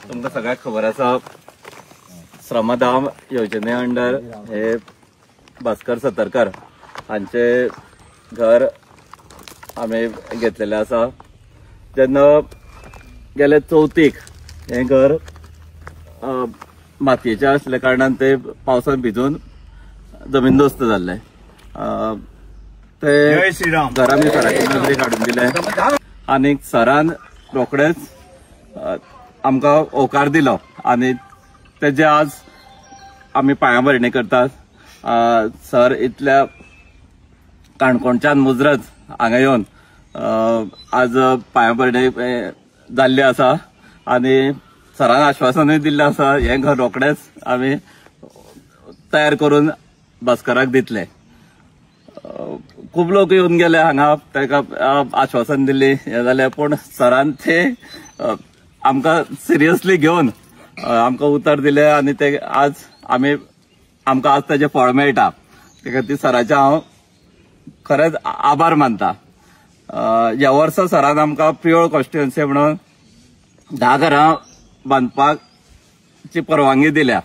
तुमकां सगळ्यांक खबर आसा श्रमदान योजने अंडर हे भास्कर सतरकर हांचे घर आमी घेतलेले आसा। जेन्ना गेले चवथीक हे घर मातयेचे आसले कारणान ते पावसान भिजून जमीनदोस्त जाल्ले। ते घर आमी सराची नजरेक हाडून दिले आनी सरान रोखडेच आमकां होकार दिलो आनी तेजे आज आमी पांयाभरणी करतात। सर इतल्या काणकोणच्यान मुजरत हांगा येवन आज पांयाभरणी जाल्ली आसा आनी सरान आश्वासनूय दिल्लें आसा हें घर रोखडेच आमी तयार करून भास्कराक दितले। खूब लोक येवन गेले हांगा ताका आश्वासन दिल्ली हें जालें, पूण सरान ते आमकां सिरियसली घेवन आमकां उतर दिलें आनी ते आज आमकां आज तेजें फळ मेळटा। ते खातीर सराचे हांव खरेंच आभार मानता। ह्या वर्सा सरान आमकां प्रियोळ कॉन्स्टिट्युएन्सी म्हणून 10 घरां बांदपाची परवानगी दिल्या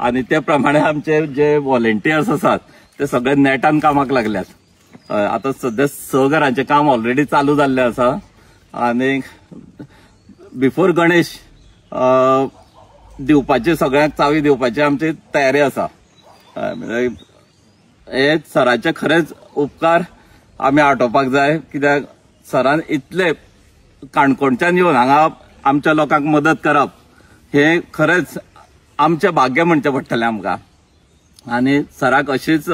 आनी ते प्रमाणे आमचे जे व्हॉलंटियर्स आसात ते सगळे नेटान कामाक लागल्यात। आतां सध्या 6 घरांचें काम ऑलरेडी चालू जाल्लें आसा आनी बिफोर गणेश दिवपाची सगळ्यांक चावी दिवपाची आमची तयारी आसा। हे सराचे खरेंच उपकार आमी आटोवपाक जाय, कित्याक सरान इतले काणकोणच्यान येवन हांगा आमच्या लोकांक मदत करप हे खरेंच आमचें भाग्य म्हणचें पडटलें आमकां। आनी सराक अशीच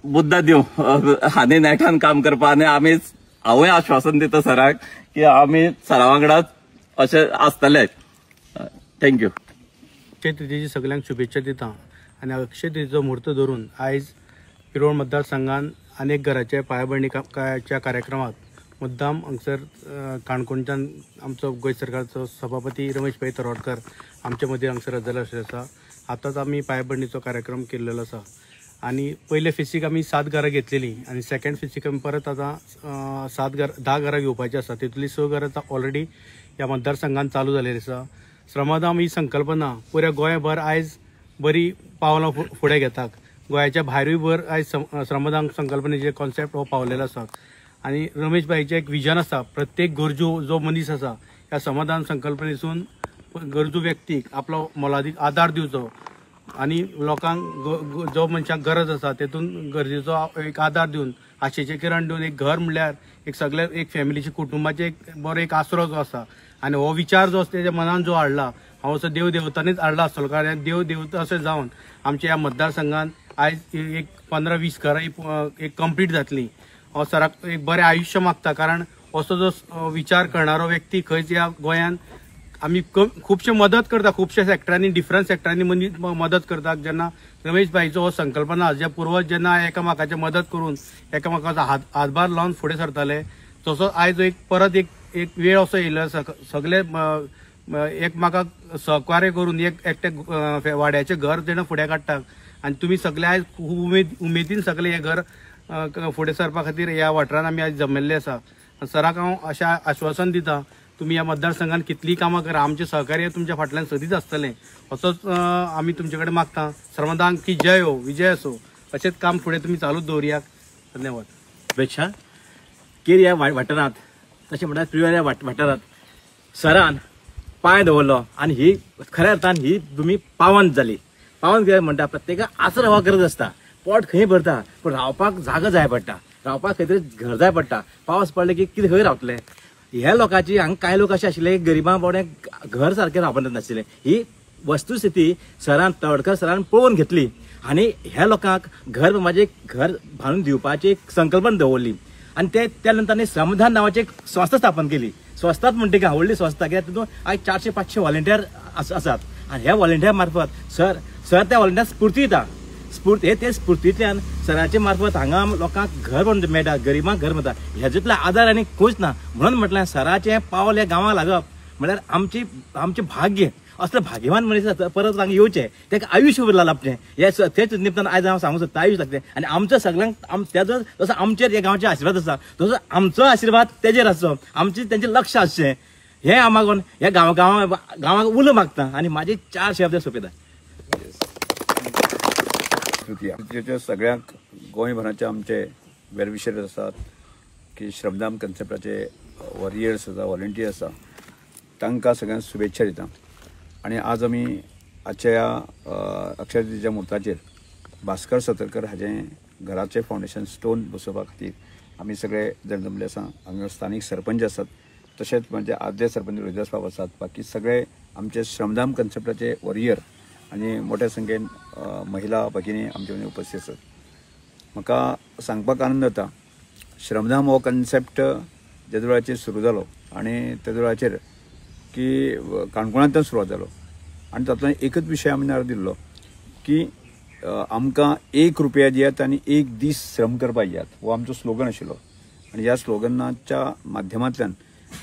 बुद्ध दिव आनी नेटान काम करपा आनी हांवूय आश्वासन दिता सराक की आमी सरा वांगडाच अशें आसतले। थँक्यू। अक्षय तृतीयेची सगळ्यांक शुभेच्छा दिता आनी अक्षय तृतीयेचो मुहूर्त धरून आयज पिरोळ मतदारसंघात अनेक घराचे पायाभरणीच्या कार्यक्रमात मुद्दाम हांगसर काणकोणच्यान आमचो गोंय सरकारचो सभापती रमेश भाई तरोडकर आमचे मदीं हांगसर हजर आशिल्ले आसा। आतांच आमी पायाभरणीचो कार्यक्रम केल्लो आसा आनी पयले फेसीक आमी 7 घरां घेतलेली आनी सेकंड फेसीक आमी परत आतां 10 घरां घेवपाची आसा। तितुतली 6 घरां ऑलरेडी ह्या मतदारसंघात चालू जाल्ली आसा। श्रमदान ही संकल्पना पुऱ्या गोंयभर आयज बरी पावलां फुडें घेतात। गोंयाच्या भायरूय भर आयज श्रमदान संकल्पनेचे कॉन्सेप्ट हो पावलेलो आसा आनी रमेश भाईचें एक विजन आसा, प्रत्येक गरजू जो मनीस आसा ह्या श्रमदान संकल्पनेसून गरजू व्यक्तीक आपलो मोलादीक आदार दिवचो आनी लोकांक जो मनशाक गरज आसा तेतून गरजेचो एक आदार दिवन आशेचें किरण दिवन एक घर म्हणल्यार एक सगळे एक फॅमिलीचे कुटुंबाचे एक बरो एक आसरो जो आसा आनी हो विचार जो तेज्या मनान जो हाडला हांव असो देव देवतांनीच हाडला आसतलो, कारण देव देवता अशें जावन आमच्या ह्या मतदारसंघात आयज एक 15-20 घरां एक कंप्लीट जातली। हो सराक एक बरें आयुश्य मागता, कारण असो जो विचार करणारो व्यक्ती खंयच ह्या गोंयांत आमी खुबशे मदत करता, खुबशे सेक्टरांनी डिफरंट सेक्टरांनी मदत करतात। जेन्ना रमेश भाईचो हो संकल्पना जे पुर्वज जेन्ना एकामेकाची मदत करून एकामेकाचो हातभार लावन फुडें सरताले, तसो आयज एक परत एक वेळ असो येयलो आसा सगळे एकमेकाक सहकार्य करून एकटे वाड्याचे घर जेन्ना फुडें काडटात आनी तुमी सगळे आयज उमेदीन सगळे हे घर फुडें सरपा खातीर ह्या वाठारांत आमी आयज जमिल्ले आसा। सराक हांव अशें आश्वासन दिता तुमी ह्या मतदारसंघात कितलीं कामां करा, आमचें सहकार्य तुमच्या फाटल्यान सदींच आसतलें असोच आमी तुमचे कडेन मागता। श्रमदान की जय हो, विजय असो, अशेंच काम फुडें तुमी चालूच दवरयात। धन्यवाद। शुभेच्छा। केर ह्या वाठारांत तशें म्हणल्यार प्रियोळ ह्या वाठारांत सरान पांय दवरलो आनी ही खऱ्या अर्थान ही तुमी पावन जाली। पावन कित्याक म्हणटा प्रत्येकाक आसरो रावपाक गरज आसता, पोट खंय भरता पूण रावपाक जागो जाय पडटा, रावपाक खंय तरी घर जाय पडटा। पावस पडले की कितें खंय रावतले? ह्या लोकांची हांगा कांय लोक अशे आशिल्ले गरिबां पोडे घर सारकें रावपाक नाशिल्ले। ही वस्तुस्थिती तळडकर सरान पळोवन घेतली आनी ह्या लोकांक घर म्हणजे घर बांदून दिवपाची एक संकल्पना दवरली आनी त्या नंतर श्रमदान नांवाची एक संस्था स्थापन केली। संस्थाच म्हणटा की व्हडली संस्था, कित्याक तितून आयज 400-500 व्हॉलंटियर आसात आनी ह्या व्हॉलंटियर मार्फत सर त्या व्हॉलंटियर स्फूर्ती दिता। ते स्फूर्तींतल्यान सराचे मार्फत हांगा लोकांक घर बांदून मेळटा, गरिबांक घर मेळटा। हेजूतलो आदार आनी खंयच ना, म्हणून म्हटल्यार सराचें पावल ह्या गांवांक लागप म्हळ्यार आमचें भाग्य। असले भाग्यवान मनीस परत हांगा येवचे, ताका आयुश्य उरला लाभचें, हे तेच निमतान आयज हांव सांगूंक सोदता आयुश्य लागचें। आनी आमच्या सगळ्यांक तेजो जसो आमचेर ह्या गांवचे आशिर्वाद आसा तसो आमचो आशिर्वाद तेजेर आसचो, तेंचें लक्ष आसचें। हे आमागून ह्या गांवाक उलो मागता आनी माझे 4 शब्द सोंपयता. तृतीय सगळ्यांक गोंयभराचे आमचे वेलविशर्स आसात की श्रमदान कन्सेप्टाचे वॉरियर्स आसा, व्हॉलंटियर्स आसा, तांकां सगळ्यांक शुभेच्छा दिता. आनी आज आमी आजच्या अक्षय तृतीयेच्या मुहूर्ताचेर भास्कर सतरकर हाजें घराचें फावंडेशन स्टोन बसोवपा खातीर आमी सगळे जण जमले आसा. हांगा स्थानीक सरपंच आसात, तशेंच म्हणजे आदले सरपंच रोहिदास बाब आसात, बाकी सगळे आमचे श्रमदान कन्सेप्टाचे वॉरियर आनी मोठ्या संख्येन महिला भगिनी आमचे मदीं उपस्थित आसात. म्हाका सांगपाक आनंद जाता श्रमदान हो कन्सेप्ट जेदे वेळाचेर सुरू जालो आनी तेदे वेळाचेर की काणकोणांतल्यान सुरवात जालो आनी तातूंत एकच विशय आमी नार दिल्लो की आमकां 1 रुपया दियात आनी 1 दीस श्रम करपाक दियात, हो आमचो स्लोगन आशिल्लो. आनी ह्या स्लोगनाच्या माध्यमांतल्यान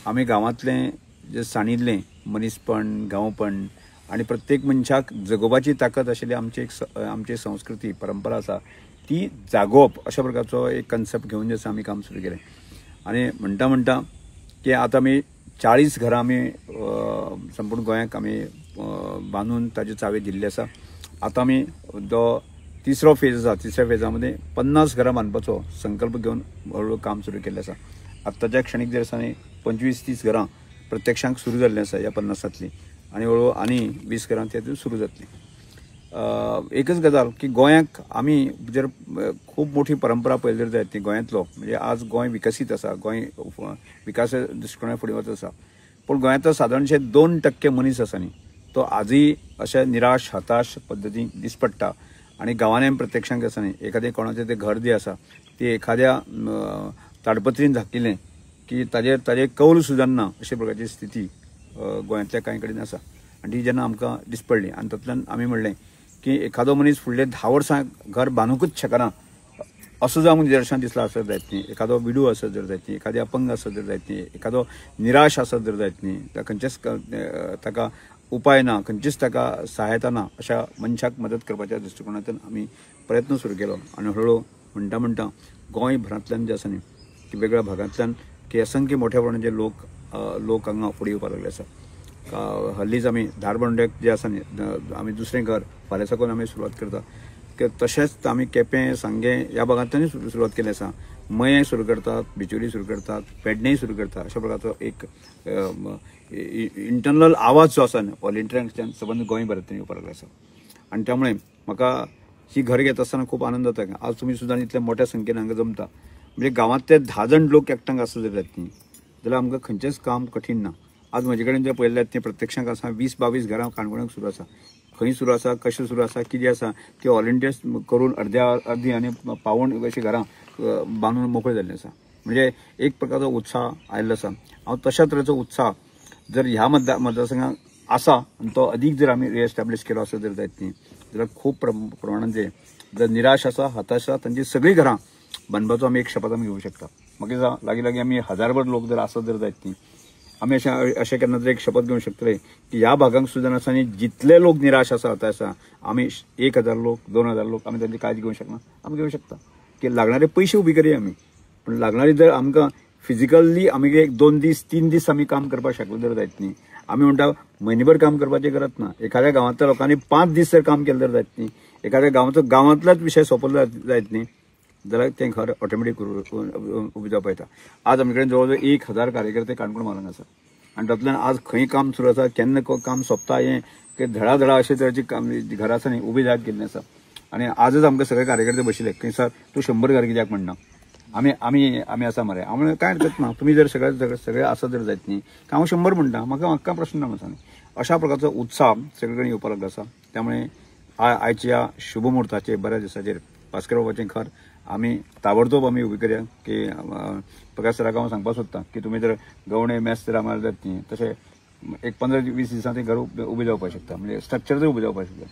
आमी गांवांतलें जे साणिल्लें मनीसपण, गांवपण आनी प्रत्येक मनशाक जगोवपाची ताकद आशिल्ली आमची संस्कृती परंपरा आसा ती जागोवप अशा प्रकारचो एक कन्सेप्ट घेवन जे आसा आमी काम सुरू केलें. आनी म्हणटा की आतां आमी 40 घरां आमी संपूर्ण गोंयांक आमी बांदून ताजे चावे दिल्ले आसा. आतां आमी जो तिसरो फेज आसा, तिसऱ्या फेजा मध्ये 50 घरां बांदपाचो संकल्प घेवन हळूहळू काम सुरू केल्लें आसा. आत्ताच्या क्षणीक जर दिसांनी 25-30 घरां प्रत्यक्षांक सुरू जाल्लीं आसा ह्या 50तलीं आनी हळूहळू आनी 20 घरां तेतून सुरू जातलीं. एकच गजाल की गोंयांक आमी जर खूब मोठी परंपरा पळयली जर जायत ती गोंयांतलो म्हणजे आज गोंय विकसीत आसा, गोंय विकास दृश्टिकोना फुडें वच आसा, पूण गोंयांतलो सादारणशे 2% मनीस आसा न्ही तो आजूय अशें निराश हताश पद्दतीन दिसपडटा. आनी गांवांनी आमी प्रत्यक्षांक आसा न्ही एखादें कोणाचें तें घर जें आसा ती एखाद्या ताडपत्रीन झाकिल्लें की ताजेर कौल सुद्दां ना अशे प्रकारची स्थिती गोंयांतल्या कांय कडेन आसा. आनी ती जेन्ना आमकां दिसपडली आनी तातूंतल्यान आमी म्हणलें की एखादो मनीस फुडले 10 वर्सां घर बांदूंकूच शकना असो जर आमकां निदर्शन दिसला आसत जायत न्ही, एखादो विडू आसत जर जायत न्ही, एखादी अपंग आसत जर जायत न्ही, एखादो निराश आसत जर जायत न्ही, खंयचेच ताका उपाय ना, खंयचीच ताका सहायता ना अशा मनशाक मदत करपाच्या दृश्टिकोनांतल्यान आमी प्रयत्न सुरू केलो. आनी हळूहळू म्हणटा गोंयभरांतल्यान जे आसा न्ही की वेगळ्या भागांतल्यान की असंख्य मोठ्या प्रमाणाचे लोक हांगा फुडें येवपाक लागले आसा. हल्लीच आमी धारबंड्याक जे आसा न्ही आमी दुसरें घर फाल्यां साकून आमी सुरवात करता, तशेंच आमी केपें सांगें ह्या भागांतल्यानूय सुरवात केली आसा. मये सुरू करतात, बिचोली सुरू करतात, पेडणेय सुरू करतात. अशा प्रकारचो एक इंटरनल आवाज जो आसा व्हॉलंटियरांच्यान संबंद गोंयभरांतल्यान येवपाक लागलो आसा. आनी त्यामुळे म्हाका ही घर घेत आसतना खूब आनंद जाता. आज तुमी सुद्दां इतल्या मोठ्या संख्येन हांगा जमता म्हणजे गांवांतले 10 जण लोक एकठांय आसत जर जायत न्ही जाल्यार आमकां खंयचेच काम कठीण ना. आज म्हजे कडेन जे पळयल्यात ते प्रत्यक्षांक आसा 20-22 घरां काणकोणाक सुरू आसा. खंय सुरू आसा, कशें सुरू आसा, कितें आसा ते व्हॉलंटियर्स करून अर्दी आनी पावण अशी घरां बांदून मोकळे जाल्ले आसा. म्हणजे एक प्रकारचो उत्साह आयिल्लो आसा. हांव तशा तरेचो उत्साह जर ह्या मतदारसंघात आसा आनी तो अदीक जर आमी रिएस्टॅब्लिश केलो आसत जर जायत न्ही जाल्यार खूब प्रमाणान जे जर निराश आसा हताश आसा तांची सगळीं घरां बांदपाचो आमी एक शपथ आमी घेवंक शकता. म्हाका दिसता लागीं आमी 1000भर लोक जर आसत जर जायत न्ही आमी अशें केन्ना तरी एक शपथ घेवंक शकतले की ह्या भागांक सुद्दां आसा न्ही जितले लोक निराश आसा हताश आसा आमी 1000 लोक 2000 लोक आमी तांची काळजी घेवंक शकना. आमी घेवंक शकता की लागणारे पयशे उबी करया आमी, पूण लागणारी जर आमकां फिजिकली आमी एक 2 दीस 3 दीस आमी काम करपाक शकले जर जायत न्ही. आमी म्हणटा म्हयनेभर काम करपाची गरज ना. एखाद्या गांवांतल्या लोकांनी 5 दीस जर काम केलें जर जायत न्ही, एखाद्या गांवांतल्याच विशय सोंपलो जायत न्ही जाल्यार तें घर ऑटोमॅटीक उबें जावपाक येता. आज आमचे कडेन जवळ 1000 कार्यकर्ते काणकोण म्हालांत आसा आनी तातूंतल्यान आज खंय काम सुरू आसा केन्ना काम सोंपता हें धडा अशे तरेची घरां आसा न्ही उबी जायत गेल्लीं आसा. आनी आजच आमकां सगळे कार्यकर्ते बशिल्ले खंय सर तूं 100 घर कित्याक म्हणना आमी आसा मरे. हांव कांय हरकत ना, तुमी जर सगळे आसत जर जायत न्ही हांव 100 म्हणटा, म्हाका प्रश्न ना आसा. अशा प्रकारचो उत्साह सगळे कडेन येवपाक लागलो आसा. त्यामुळे आयच्या शुभ मुहूर्ताचेर बऱ्या दिसाचेर भास्कर बाबाचें घर आमी ताबडतोब आमी उबी करया. की प्रकाश सराक हांव सांगपाक सोदतां की तुमी जर गवणे मेस्त जर आम्हाला जात न्ही तशें एक 15-20 दिसां तें घर उबें जावपाक शकता, म्हणजे स्ट्रक्चर जर उबें जावपाक शकता.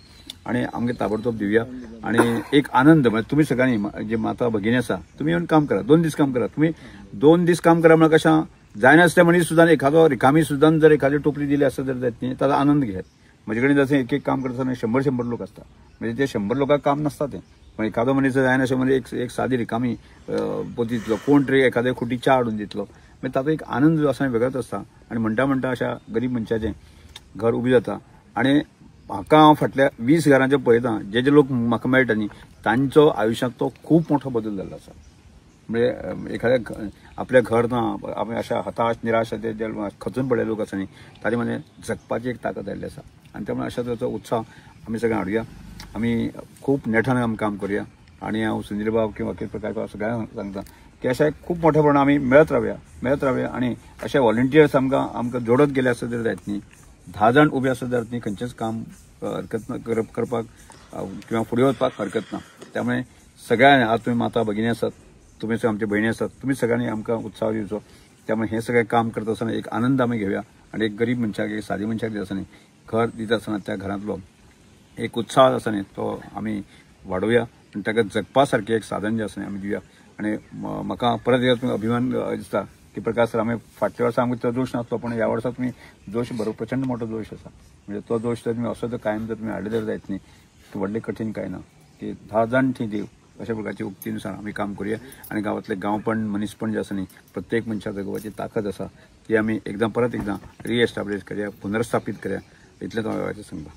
आनी आमगे ताबडतोब दिवया. आनी एक आनंद म्हणजे तुमी सगळ्यांनी जे माता भगिनी आसा तुमी येवन काम करा, 2 दीस काम करा. तुमी 2 दीस काम करा म्हळ्यार कशें जायनासल्या मनीस सुद्दां एखादो रिकामी सुद्दां जर एखादी टोपली दिली आसत जर जायत न्ही ताचो आनंद घेयात. म्हजे कडेन जशें एक काम करता 100 लोक आसता म्हणजे ते 100 लोकांक काम नासता तें, पण एखादो मनीस जायना अशें म्हणजे एक सादी रिकामी पोती दितलो, कोण तरी एखाद्या खुटी च्या हाडून दितलो म्हणजे तातूंत एक आनंद जो आसा वेगळोच आसता आनी म्हणटा म्हणटा अशा गरीब मनशाचें घर उबें जाता आनी म्हाका हांव फाटल्या 20 घरांचे पळयतां जे लोक म्हाका मेळटा न्ही तांचो आयुश्यांत तो खूब मोठो बदल जाल्लो आसा म्हणजे एखाद्या आपल्या घर ना आमी अशा हताश निराश जे खचून पडलेले लोक आसा न्ही ताचे मध्ये जगपाची एक ताकद आयिल्ली आसा आनी त्यामुळे अशा तरेचो उत्साह आमी सगळ्यांक हाडुया आमी खूब नेटान आमी काम करूया आनी हांव सुनील बाब किंवा वकील प्रकाश सगळ्यांक सांगता की अशा खूब मोठ्या प्रमाणात आमी मेळत रावया आनी अशे व्हॉलंटियर्स आमकां जोडत गेले आसत जर जायत न्ही 10 जाण उबे आसत जाल्यार न्ही खंयचेच काम हरकत करपाक किंवा फुडें वचपाक हरकत ना त्यामुळे सगळ्यांनी आज तुमी माता भगिनी आसात तुम्ही आमचे भयणी आसात तुम्ही सगळ्यांनी आमकां उत्साह दिवचो त्यामुळे हे सगळे काम करत आसतना एक आनंद आमी घेवया आनी एक गरीब मनशाक एक सादी मनशाक दिता आसतना घर दिता आसतना त्या घरांतलो एक उत्साह आसा न्ही तो आमी वाडोवया आनी ताका जगपा सारकें एक साधन जें आसा न्ही आमी दिवया आनी म्हाका परत एकदा तुमी अभिमान दिसता की प्रकाश सर आमी फाटल्या वर्सा आमकां तो जोश नासलो पण ह्या वर्सा तुमी जोश बरो प्रचंड मोठो जोश आसा म्हणजे तो जोश जर तुमी असो जर कायम जर तुमी हाडले जर जायत न्ही व्हडलें कठीण काय ना की 10 जाण थंय देव अशा प्रकारची उक्तीनुसार आमी काम करूया आणि गावातले गांवपण मनीसपण जे आसा न्ही प्रत्येक मनशाक जगोवपाची ताकद आसा ती आमी परत एकदां रिएस्टाब्लीश करया पुनर्स्थापीत करया इतलेंच हांव सांगता.